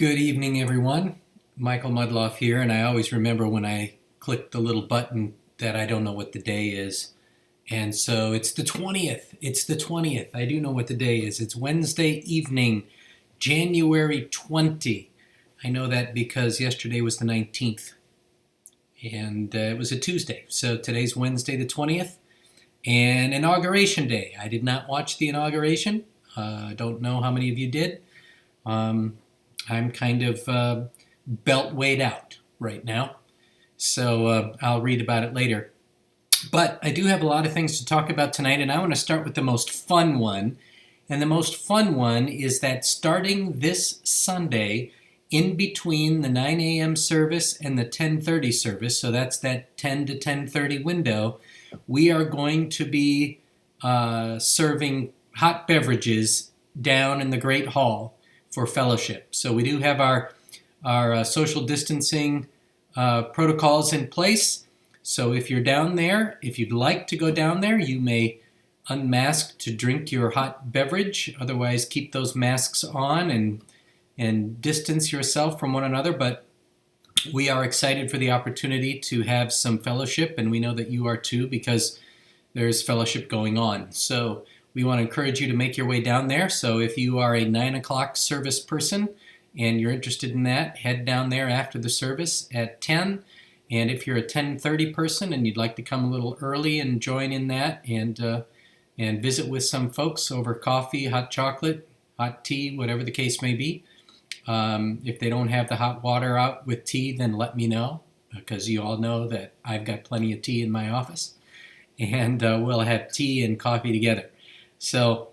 Good evening, everyone. Michael Mudloff here, and I always remember when I click the little button that I don't know what the day is. And so it's the 20th. It's the 20th. I do know what the day is. It's Wednesday evening, January 20. I know that because yesterday was the 19th, and it was a Tuesday. So today's Wednesday the 20th, and Inauguration Day. I did not watch the inauguration. I don't know how many of you did. I'm kind of belt weighed out right now, so I'll read about it later. But I do have a lot of things to talk about tonight, and I want to start with the most fun one. And the most fun one is that starting this Sunday, in between the 9 a.m. service and the 10:30 service, so that's that 10 to 10:30 window, we are going to be serving hot beverages down in the Great Hall for fellowship. So we do have our social distancing protocols in place. So if you're down there, if you'd like to go down there, you may unmask to drink your hot beverage. Otherwise, keep those masks on and distance yourself from one another. But we are excited for the opportunity to have some fellowship, and we know that you are too, because there's fellowship going on. So we want to encourage you to make your way down there. So if you are a 9 o'clock service person and you're interested in that, head down there after the service at 10. And if you're a 10:30 person and you'd like to come a little early and join in that and visit with some folks over coffee, hot chocolate, hot tea, whatever the case may be. If they don't have the hot water out with tea, then let me know, because you all know that I've got plenty of tea in my office. And we'll have tea and coffee together. So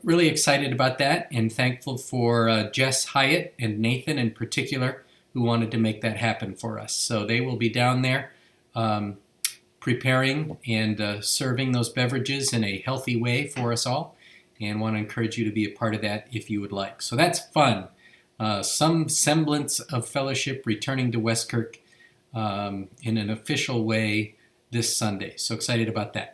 really excited about that, and thankful for Jess Hyatt and Nathan in particular, who wanted to make that happen for us. So they will be down there preparing and serving those beverages in a healthy way for us all, and want to encourage you to be a part of that if you would like. So that's fun. Some semblance of fellowship returning to Westkirk in an official way this Sunday. So excited about that.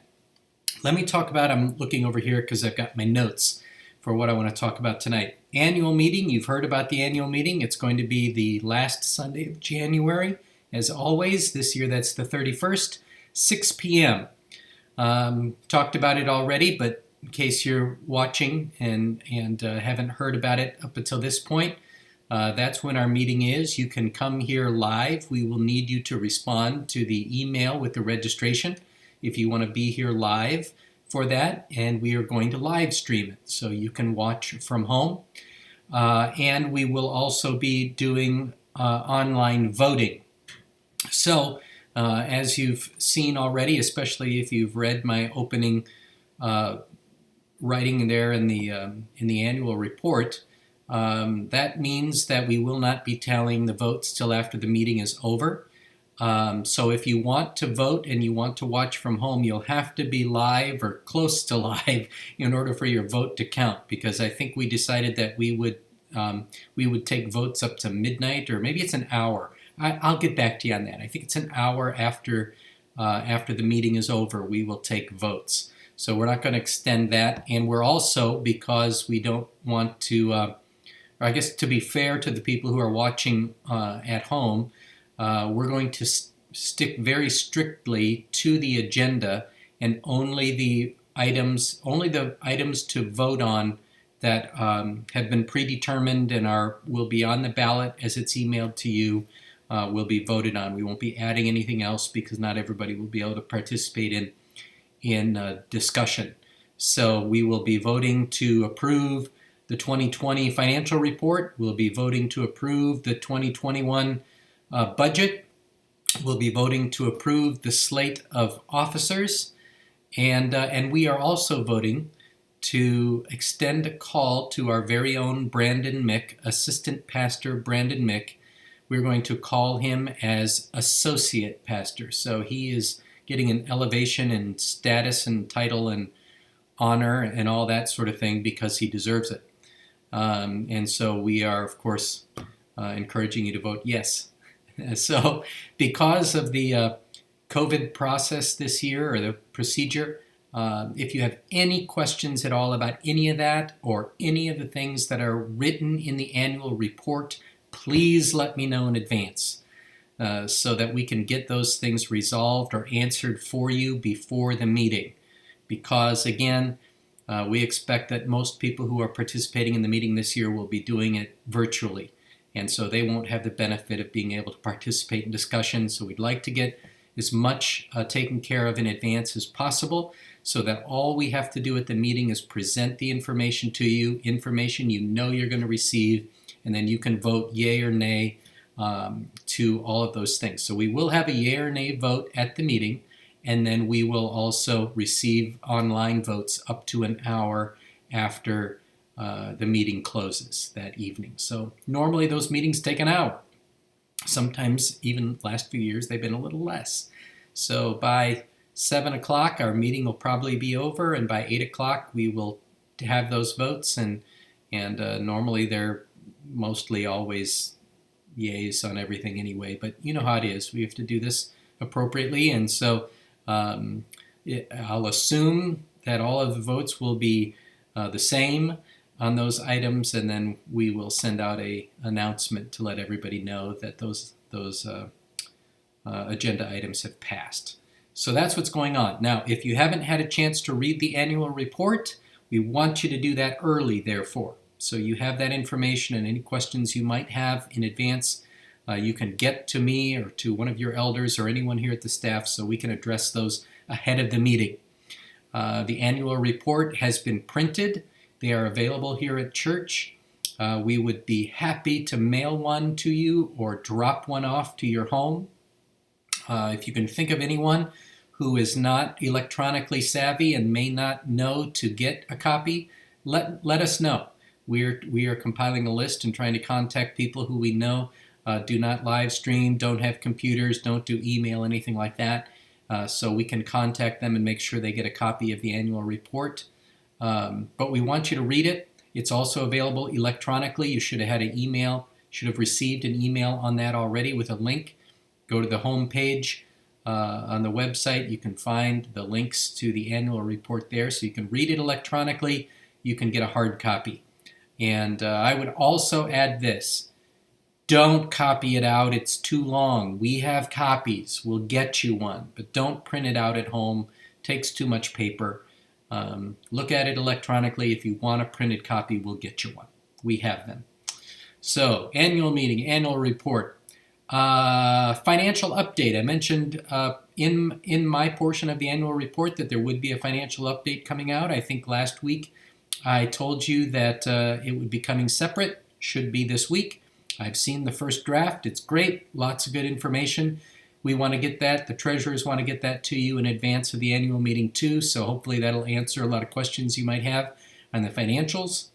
Let me talk about, I'm looking over here because I've got my notes for what I want to talk about tonight. Annual meeting, you've heard about the annual meeting. It's going to be the last Sunday of January. As always, this year that's the 31st, 6 p.m. Talked about it already, but in case you're watching and haven't heard about it up until this point, that's when our meeting is. You can come here live. We will need you to respond to the email with the registration if you want to be here live for that, and we are going to live stream it so you can watch from home. And we will also be doing online voting. So as you've seen already, especially if you've read my opening writing there in the annual report, that means that we will not be tallying the votes till after the meeting is over. So if you want to vote and you want to watch from home, you'll have to be live or close to live in order for your vote to count, because I think we decided that we would take votes up to midnight, or maybe it's an hour. I'll get back to you on that. I think it's an hour after the meeting is over, we will take votes. So we're not going to extend that. And we're also, because we don't want to, or I guess to be fair to the people who are watching at home, we're going to stick very strictly to the agenda, and only the items to vote on that have been predetermined and will be on the ballot as it's emailed to you will be voted on. We won't be adding anything else, because not everybody will be able to participate in discussion. So we will be voting to approve the 2020 financial report. We'll be voting to approve the 2021 budget. We'll be voting to approve the slate of officers, and we are also voting to extend a call to our very own Brandon Mick, Assistant Pastor Brandon Mick. We're going to call him as Associate Pastor. So he is getting an elevation in status and title and honor and all that sort of thing because he deserves it. And so we are, of course, encouraging you to vote yes. So because of the COVID process this year, or the procedure, If you have any questions at all about any of that or any of the things that are written in the annual report, please let me know in advance so that we can get those things resolved or answered for you before the meeting. Because again, we expect that most people who are participating in the meeting this year will be doing it virtually. And so they won't have the benefit of being able to participate in discussion. So we'd like to get as much taken care of in advance as possible so that all we have to do at the meeting is present the information to you, information you know you're going to receive, and then you can vote yay or nay to all of those things. So we will have a yay or nay vote at the meeting, and then we will also receive online votes up to an hour after the meeting closes that evening. So normally those meetings take an hour. Sometimes, even last few years, they've been a little less. So by 7 o'clock, our meeting will probably be over, and by 8 o'clock, we will have those votes, and normally they're mostly always yays on everything anyway, but you know how it is. We have to do this appropriately, and so I'll assume that all of the votes will be the same on those items, and then we will send out a announcement to let everybody know that those agenda items have passed. So that's what's going on. Now, if you haven't had a chance to read the annual report, we want you to do that early, therefore. So you have that information, and any questions you might have in advance, you can get to me or to one of your elders or anyone here at the staff so we can address those ahead of the meeting. The annual report has been printed. They are available here at church. We would be happy to mail one to you or drop one off to your home. If you can think of anyone who is not electronically savvy and may not know to get a copy, let us know. We are compiling a list and trying to contact people who we know do not live stream, don't have computers, don't do email, anything like that. So we can contact them and make sure they get a copy of the annual report. But we want you to read it. It's also available electronically. You should have had an email, should have received an email on that already with a link. Go to the home page on the website. You can find the links to the annual report there, so you can read it electronically. You can get a hard copy. And I would also add this. Don't copy it out. It's too long. We have copies. We'll get you one. But don't print it out at home. It takes too much paper. Look at it electronically. If you want a printed copy, we'll get you one. We have them. So, annual meeting, annual report. Financial update. I mentioned in my portion of the annual report that there would be a financial update coming out. I think last week I told you that it would be coming separate. Should be this week. I've seen the first draft. It's great. Lots of good information. We want to get that. The treasurers want to get that to you in advance of the annual meeting too. So hopefully that'll answer a lot of questions you might have on the financials.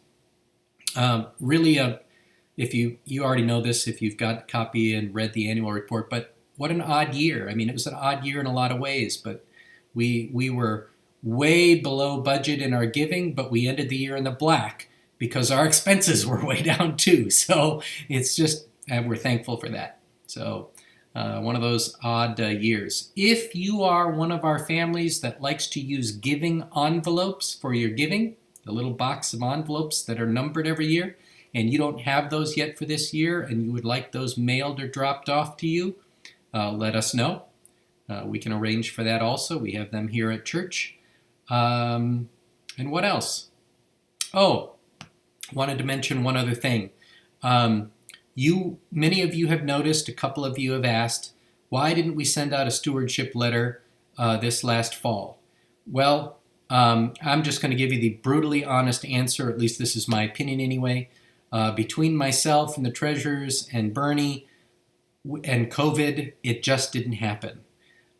If you already know this, if you've got a copy and read the annual report, but what an odd year. I mean, it was an odd year in a lot of ways, but we were way below budget in our giving, but we ended the year in the black because our expenses were way down too. So it's just, we're thankful for that. So one of those odd years. If you are one of our families that likes to use giving envelopes for your giving, the little box of envelopes that are numbered every year, and you don't have those yet for this year, and you would like those mailed or dropped off to you, let us know. We can arrange for that also. We have them here at church. And what else? Oh, wanted to mention one other thing. Many of you have noticed, a couple of you have asked, why didn't we send out a stewardship letter this last fall? Well, I'm just going to give you the brutally honest answer, at least this is my opinion anyway. Between myself and the treasurers and Bernie and COVID, it just didn't happen.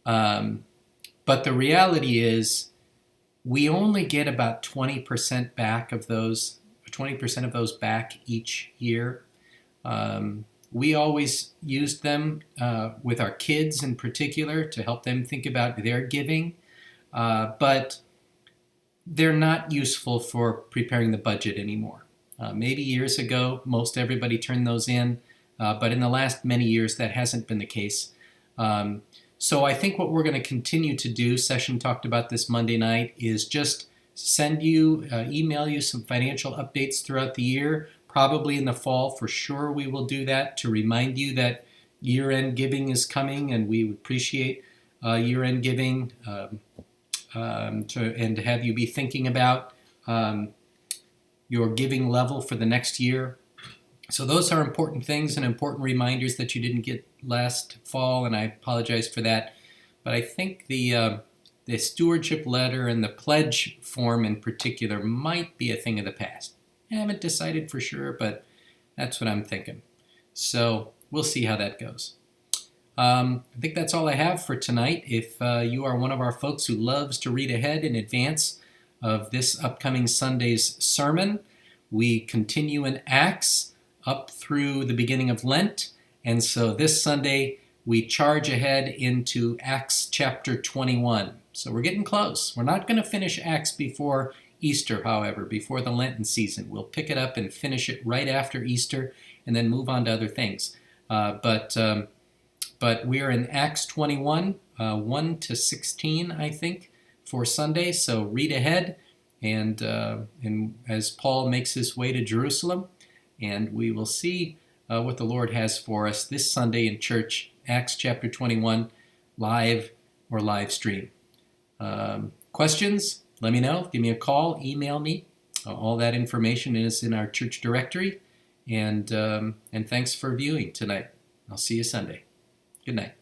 But the reality is we only get about 20% back of those, 20% of those back each year. We always used them with our kids in particular to help them think about their giving, but they're not useful for preparing the budget anymore. Maybe years ago, most everybody turned those in, but in the last many years, that hasn't been the case. So I think what we're going to continue to do, Session talked about this Monday night, is just send you, email you some financial updates throughout the year. Probably in the fall, for sure, we will do that to remind you that year-end giving is coming, and we appreciate year-end giving and to have you be thinking about your giving level for the next year. So those are important things and important reminders that you didn't get last fall, and I apologize for that. But I think the stewardship letter and the pledge form in particular might be a thing of the past. I haven't decided for sure, but that's what I'm thinking. So we'll see how that goes. I think that's all I have for tonight. If you are one of our folks who loves to read ahead in advance of this upcoming Sunday's sermon, we continue in Acts up through the beginning of Lent. And so this Sunday, we charge ahead into Acts chapter 21. So we're getting close. We're not going to finish Acts before Easter, however, before the Lenten season. We'll pick it up and finish it right after Easter and then move on to other things. But we're in Acts 21, 1 to 16, I think, for Sunday. So read ahead, and as Paul makes his way to Jerusalem, and we will see what the Lord has for us this Sunday in church, Acts chapter 21, live or live stream. Questions? Let me know. Give me a call. Email me. All that information is in our church directory. And thanks for viewing tonight. I'll see you Sunday. Good night.